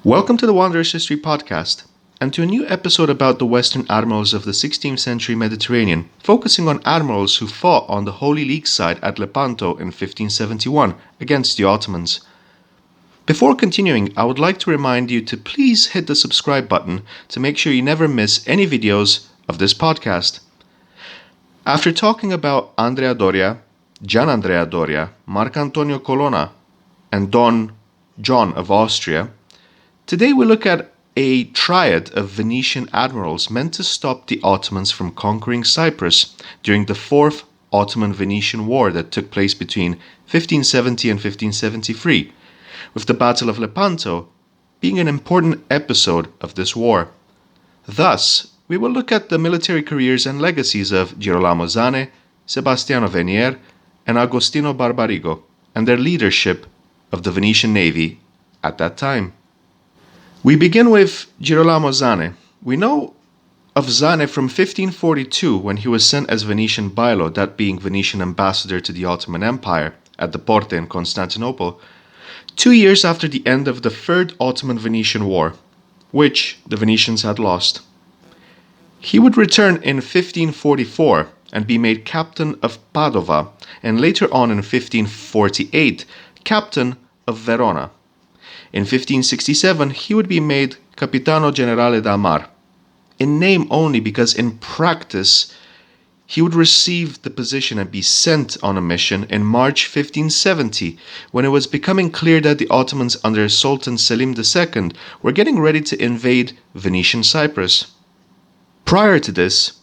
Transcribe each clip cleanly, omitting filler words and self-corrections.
Welcome to the Wanderers History Podcast, and to a new episode about the Western admirals of the 16th century Mediterranean, focusing on admirals who fought on the Holy League side at Lepanto in 1571 against the Ottomans. Before continuing, I would like to remind you to please hit the subscribe button to make sure you never miss any videos of this podcast. After talking about Andrea Doria, Gian Andrea Doria, Marcantonio Colonna, and Don John of Austria, today we look at a triad of Venetian admirals meant to stop the Ottomans from conquering Cyprus during the Fourth Ottoman-Venetian War that took place between 1570 and 1573, with the Battle of Lepanto being an important episode of this war. Thus, we will look at the military careers and legacies of Girolamo Zane, Sebastiano Venier, and Agostino Barbarigo, and their leadership of the Venetian navy at that time. We begin with Girolamo Zane. We know of Zane from 1542 when he was sent as Venetian bailo, that being Venetian ambassador to the Ottoman Empire, at the Porte in Constantinople, 2 years after the end of the Third Ottoman-Venetian War, which the Venetians had lost. He would return in 1544 and be made captain of Padova, and later on in 1548, captain of Verona. In 1567, he would be made Capitano Generale da Mar, in name only, because in practice he would receive the position and be sent on a mission in March 1570, when it was becoming clear that the Ottomans under Sultan Selim II were getting ready to invade Venetian Cyprus. Prior to this,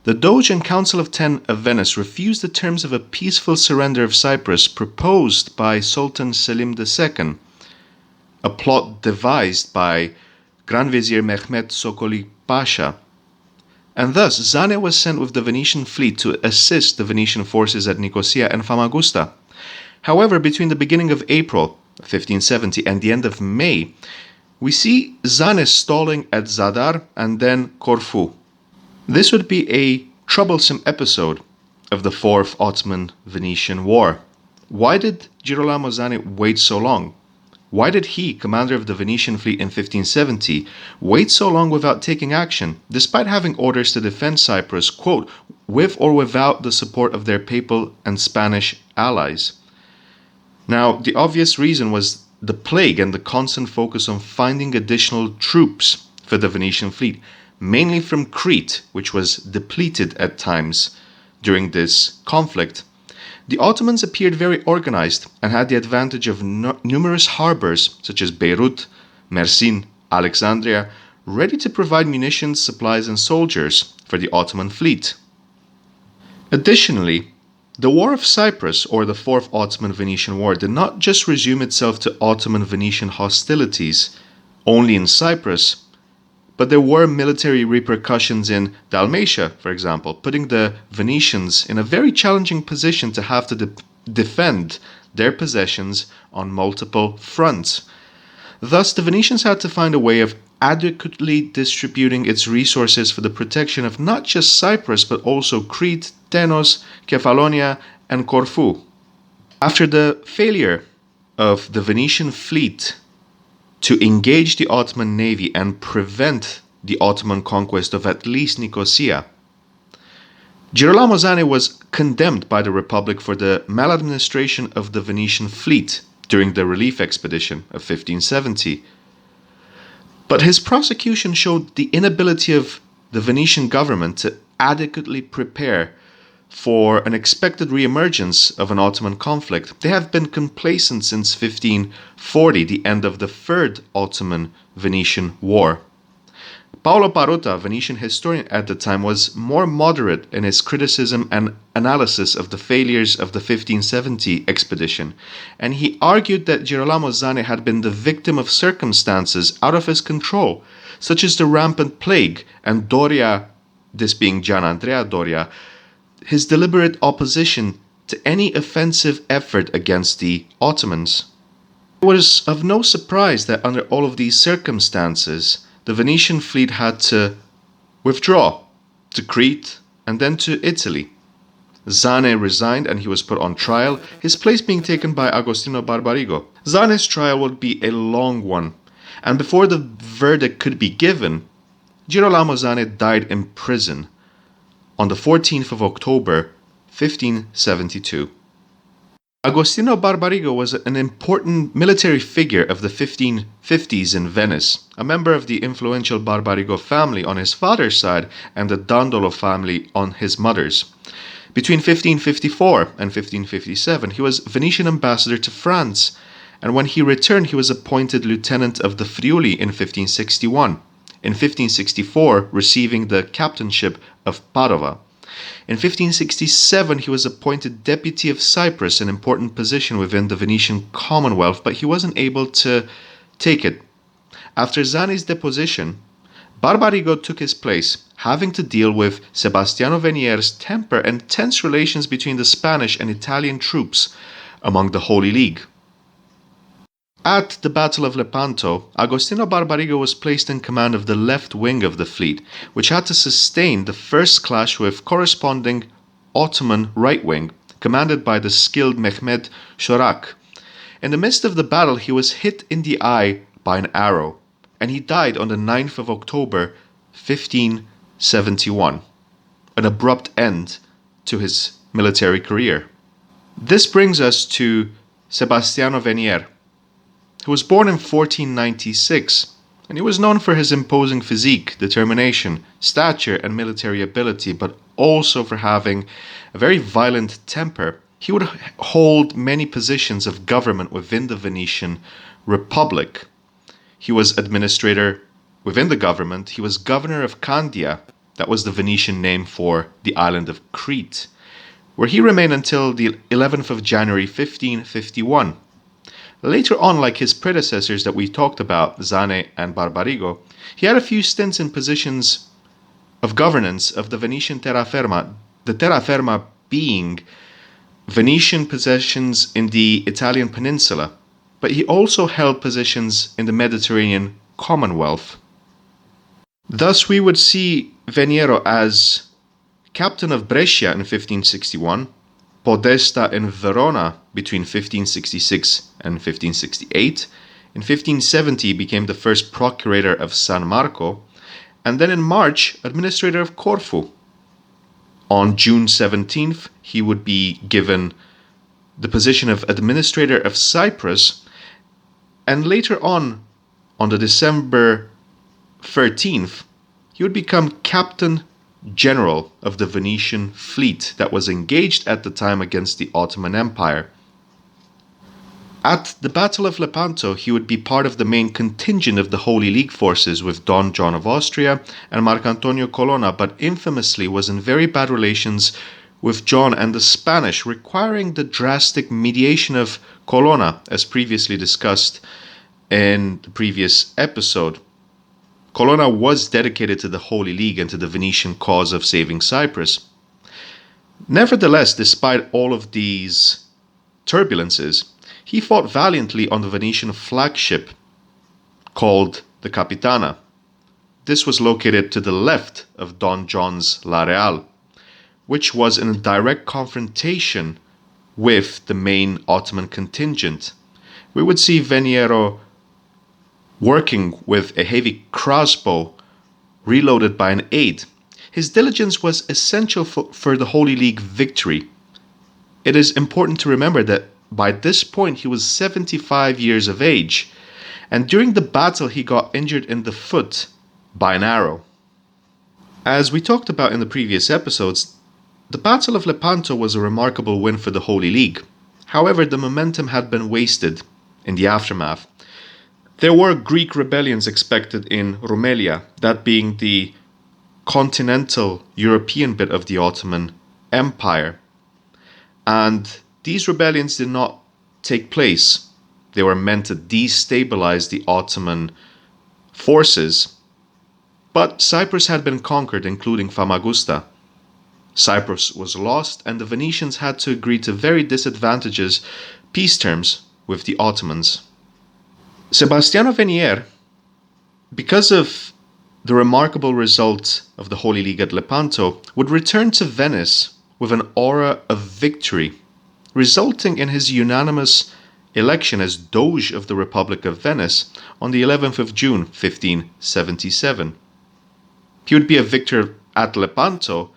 the Doge and Council of Ten of Venice refused the terms of a peaceful surrender of Cyprus proposed by Sultan Selim II, a plot devised by Grand Vizier Mehmet Sokoli Pasha, and thus Zane was sent with the Venetian fleet to assist the Venetian forces at Nicosia and Famagusta. However, between the beginning of April 1570 and the end of May, we see Zane stalling at Zadar and then Corfu. This would be a troublesome episode of the Fourth Ottoman-Venetian War. Why did Girolamo Zane wait so long? Why did he, commander of the Venetian fleet in 1570, wait so long without taking action, despite having orders to defend Cyprus, quote, with or without the support of their papal and Spanish allies? Now, the obvious reason was the plague and the constant focus on finding additional troops for the Venetian fleet, mainly from Crete, which was depleted at times during this conflict. The Ottomans appeared very organized and had the advantage of numerous harbors such as Beirut, Mersin, Alexandria, ready to provide munitions, supplies, and soldiers for the Ottoman fleet. Additionally, the War of Cyprus, or the Fourth Ottoman-Venetian War, did not just resume itself to Ottoman-Venetian hostilities only in Cyprus, but there were military repercussions in Dalmatia, for example, putting the Venetians in a very challenging position to have to defend their possessions on multiple fronts. Thus, the Venetians had to find a way of adequately distributing its resources for the protection of not just Cyprus, but also Crete, Tenos, Kefalonia, and Corfu. After the failure of the Venetian fleet to engage the Ottoman navy and prevent the Ottoman conquest of at least Nicosia, Girolamo Zane was condemned by the Republic for the maladministration of the Venetian fleet during the relief expedition of 1570. But his prosecution showed the inability of the Venetian government to adequately prepare for an expected re-emergence of an Ottoman conflict. They have been complacent since 1540, the end of the Third Ottoman-Venetian War. Paolo Parota, Venetian historian at the time, was more moderate in his criticism and analysis of the failures of the 1570 expedition, and he argued that Girolamo Zane had been the victim of circumstances out of his control, such as the rampant plague, and Doria, this being Gian Andrea Doria, his deliberate opposition to any offensive effort against the Ottomans. It was of no surprise that under all of these circumstances, the Venetian fleet had to withdraw to Crete and then to Italy. Zane resigned and he was put on trial, his place being taken by Agostino Barbarigo. Zane's trial would be a long one, And before the verdict could be given, Girolamo Zane died in prison on the 14th of October, 1572. Agostino Barbarigo was an important military figure of the 1550s in Venice, a member of the influential Barbarigo family on his father's side and the Dandolo family on his mother's. Between 1554 and 1557, he was Venetian ambassador to France, and when he returned, he was appointed lieutenant of the Friuli in 1561. In 1564, receiving the captainship of Padova. In 1567, he was appointed deputy of Cyprus, an important position within the Venetian Commonwealth, but he wasn't able to take it. After Zane's deposition, Barbarigo took his place, having to deal with Sebastiano Venier's temper and tense relations between the Spanish and Italian troops among the Holy League. At the Battle of Lepanto, Agostino Barbarigo was placed in command of the left wing of the fleet, which had to sustain the first clash with corresponding Ottoman right wing, commanded by the skilled Mehmed Shorak. In the midst of the battle, he was hit in the eye by an arrow, and he died on the 9th of October, 1571, an abrupt end to his military career. This brings us to Sebastiano Venier, who was born in 1496, and he was known for his imposing physique, determination, stature, and military ability, but also for having a very violent temper. He would hold many positions of government within the Venetian Republic. He was administrator within the government. He was governor of Candia, that was the Venetian name for the island of Crete, where he remained until the 11th of January 1551. Later on, like his predecessors that we talked about, Zane and Barbarigo, he had a few stints in positions of governance of the Venetian terraferma, the terraferma being Venetian possessions in the Italian peninsula, but he also held positions in the Mediterranean Commonwealth. Thus, we would see Veniero as captain of Brescia in 1561, Podesta in Verona between 1566 and 1568. In 1570, he became the first procurator of San Marco, and then in March, administrator of Corfu. On June 17th, he would be given the position of administrator of Cyprus, and later on the December 13th, he would become captain general of the Venetian fleet that was engaged at the time against the Ottoman Empire. At the Battle of Lepanto, he would be part of the main contingent of the Holy League forces with Don John of Austria and Marcantonio Colonna, but infamously was in very bad relations with John and the Spanish, requiring the drastic mediation of Colonna, as previously discussed in the previous episode. Colonna was dedicated to the Holy League and to the Venetian cause of saving Cyprus. Nevertheless, despite all of these turbulences, he fought valiantly on the Venetian flagship called the Capitana. This was located to the left of Don John's La Real, which was in a direct confrontation with the main Ottoman contingent. We would see Veniero working with a heavy crossbow reloaded by an aide. His diligence was essential for the Holy League victory. It is important to remember that by this point he was 75 years of age, and during the battle he got injured in the foot by an arrow. As we talked about in the previous episodes, the Battle of Lepanto was a remarkable win for the Holy League. However, the momentum had been wasted in the aftermath. There were Greek rebellions expected in Rumelia, that being the continental European bit of the Ottoman Empire. And these rebellions did not take place. They were meant to destabilize the Ottoman forces. But Cyprus had been conquered, including Famagusta. Cyprus was lost, and the Venetians had to agree to very disadvantageous peace terms with the Ottomans. Sebastiano Venier, because of the remarkable result of the Holy League at Lepanto, would return to Venice with an aura of victory, resulting in his unanimous election as Doge of the Republic of Venice on the 11th of June 1577. He would be a victor at Lepanto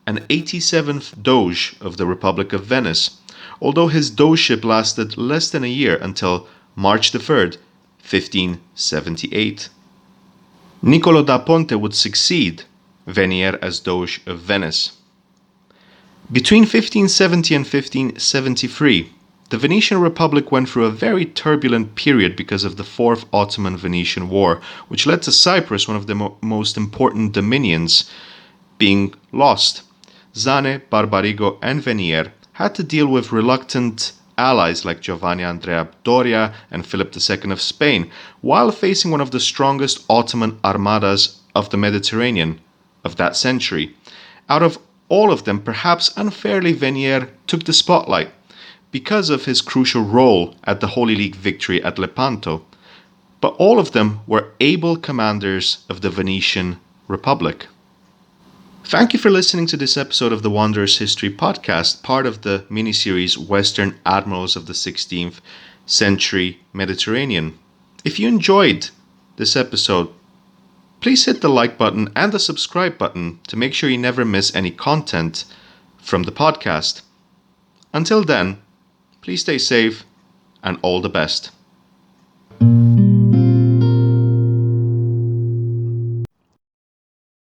and 87th Doge of the Republic of Venice, although his Dogeship lasted less than a year until March 3rd, 1578. Niccolo da Ponte would succeed Venier as Doge of Venice. Between 1570 and 1573, the Venetian Republic went through a very turbulent period because of the Fourth Ottoman-Venetian War, which led to Cyprus, one of the most important dominions, being lost. Zane, Barbarigo, and Venier had to deal with reluctant allies like Giovanni Andrea Doria and Philip II of Spain, while facing one of the strongest Ottoman armadas of the Mediterranean of that century. Out of all of them, perhaps unfairly, Venier took the spotlight because of his crucial role at the Holy League victory at Lepanto. But all of them were able commanders of the Venetian Republic. Thank you for listening to this episode of the Wanderer's History podcast, part of the miniseries Western Admirals of the 16th Century Mediterranean. If you enjoyed this episode, please hit the like button and the subscribe button to make sure you never miss any content from the podcast. Until then, please stay safe and all the best.